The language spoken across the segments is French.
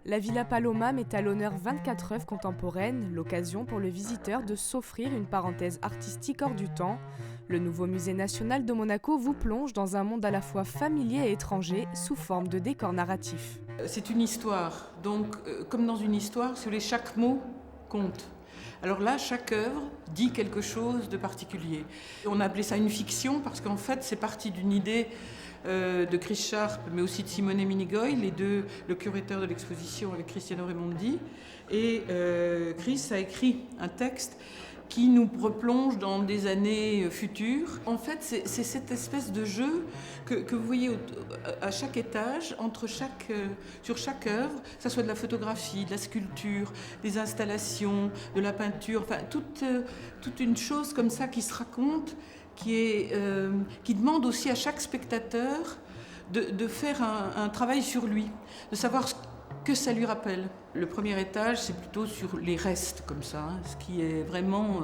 La Villa Paloma met à l'honneur 24 œuvres contemporaines, l'occasion pour le visiteur de s'offrir une parenthèse artistique hors du temps. Le nouveau musée national de Monaco vous plonge dans un monde à la fois familier et étranger, sous forme de décor narratif. C'est une histoire, donc comme dans une histoire, si vous voulez, chaque mot compte. Alors là, chaque œuvre dit quelque chose de particulier. On a appelé ça une fiction parce qu'en fait, c'est parti d'une idée de Chris Sharp, mais aussi de Simone Minigoy, les deux, le curateur de l'exposition avec Cristiano Raimondi. Et Chris a écrit un texte qui nous replonge dans des années futures. En fait, c'est cette espèce de jeu que vous voyez à chaque étage, sur chaque œuvre, que ce soit de la photographie, de la sculpture, des installations, de la peinture, enfin toute une chose comme ça qui se raconte, qui demande aussi à chaque spectateur de faire un travail sur lui, de savoir ce que ça lui rappelle. Le premier étage, c'est plutôt sur les restes, comme ça, hein, ce qui est vraiment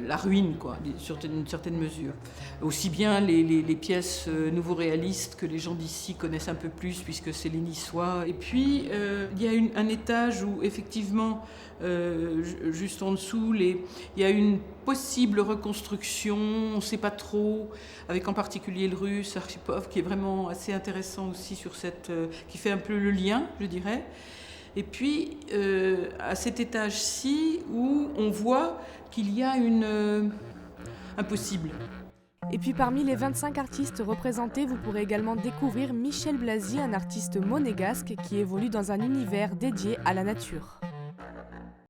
la ruine, quoi, d'une certaine mesure. Aussi bien les pièces nouveau réalistes que les gens d'ici connaissent un peu plus, puisque c'est les Niçois. Et puis, il y a un étage où, effectivement, juste en dessous, il y a une possible reconstruction, on ne sait pas trop, avec en particulier le russe Archipov, qui est vraiment assez intéressant aussi qui fait un peu le lien, je dirais. Et puis, à cet étage-ci, où on voit qu'il y a un possible. Et puis parmi les 25 artistes représentés, vous pourrez également découvrir Michel Blasi, un artiste monégasque qui évolue dans un univers dédié à la nature.